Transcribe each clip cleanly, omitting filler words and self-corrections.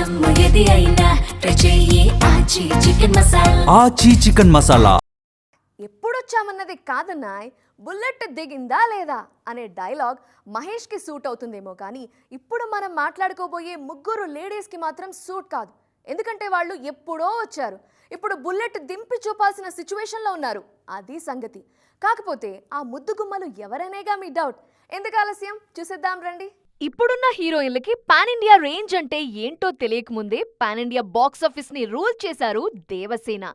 జమ్ము ఏది అయినా ట్రై చెయ్యి ఆచి చికెన్ మసాలా. ఆచి చికెన్ మసాలా. ఎప్పుడొచ్చామన్నది కాదన్నాయ్, బుల్లెట్ దిగిందా లేదా అనే డైలాగ్ మహేష్కి సూట్ అవుతుందేమో కానీ ఇప్పుడు మనం మాట్లాడుకోబోయే ముగ్గురు లేడీస్కి మాత్రం సూట్ కాదు. ఎందుకంటే వాళ్ళు ఎప్పుడో వచ్చారు, ఇప్పుడు బుల్లెట్ దింపి చూపాల్సిన సిచ్యువేషన్లో ఉన్నారు. అది సంగతి. కాకపోతే ఆ ముద్దు గుమ్మలు ఎవరనేగా మీ డౌట్. ఎందుకు ఆలస్యం, చూసేద్దాం రండి. ఇప్పుడున్న హీరోయిన్లకి పాన్ ఇండియా రేంజ్ అంటే ఏంటో తెలియకముందే పాన్ ఇండియా బాక్స్ ఆఫీస్ ని రూల్ చేశారు దేవసేన.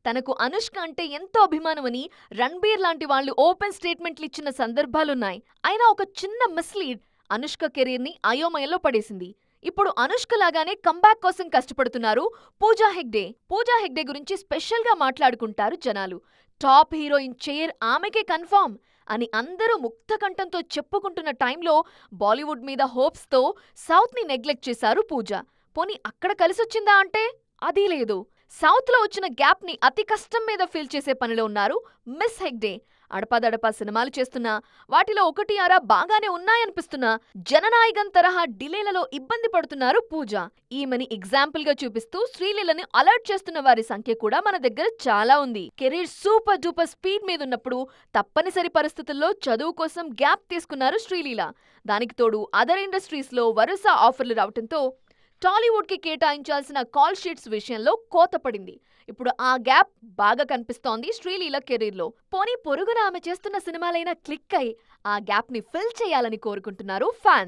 తనకు అనుష్క అంటే ఎంతో అభిమానమని రణ్బీర్ లాంటి వాళ్ళు ఓపెన్ స్టేట్మెంట్లు ఇచ్చిన సందర్భాలున్నాయి. అయినా ఒక చిన్న మిస్లీడ్ అనుష్క కెరీర్ ని అయోమయంలో పడేసింది. ఇప్పుడు అనుష్క లాగానే కంబ్యాక్ కోసం కష్టపడుతున్నారు పూజా హెగ్డే. పూజా హెగ్డే గురించి స్పెషల్ గా మాట్లాడుకుంటారు జనాలు. టాప్ హీరోయిన్ చైర్ ఆమెకే కన్ఫర్మ్ అని అందరూ ముక్తకంఠంతో చెప్పుకుంటున్న టైంలో బాలీవుడ్ మీద హోప్స్తో సౌత్ని నెగ్లెక్ట్ చేశారు పూజ. పోనీ అక్కడ కలిసొచ్చిందా అంటే అదీ లేదు. సౌత్లో వచ్చిన గ్యాప్ని అతి కష్టం మీద ఫిల్ చేసే పనిలో ఉన్నారు మిస్ హెగ్డే. అడపాదడపా సినిమాలు చేస్తున్నా, వాటిలో ఒకటి అరా బాగానే ఉన్నాయనిపిస్తున్నా జననాయకన్ తరహా డిలేలలో ఇబ్బంది పడుతున్నారు పూజ. ఈమెని ఎగ్జాంపుల్ గా చూపిస్తూ శ్రీలీలని అలర్ట్ చేస్తున్న వారి సంఖ్య కూడా మన దగ్గర చాలా ఉంది. కెరీర్ సూపర్ డూపర్ స్పీడ్ మీదున్నప్పుడు తప్పనిసరి పరిస్థితుల్లో చదువు కోసం గ్యాప్ తీసుకున్నారు శ్రీలీల. దానికి తోడు అదర్ ఇండస్ట్రీస్ లో వరుస ఆఫర్లు రావటంతో టాలీవుడ్ కి కేటాయించాల్సిన కాల్ షీట్స్ విషయంలో కోత పడింది. ఇప్పుడు ఆ గ్యాప్ బాగా కనిపిస్తోంది శ్రీలీల కెరీర్లో. పోనీ పొరుగున ఆమె చేస్తున్న సినిమాలైనా క్లిక్ అయి ఆ గ్యాప్ ని ఫిల్ చేయాలని కోరుకుంటున్నారు ఫ్యాన్స్.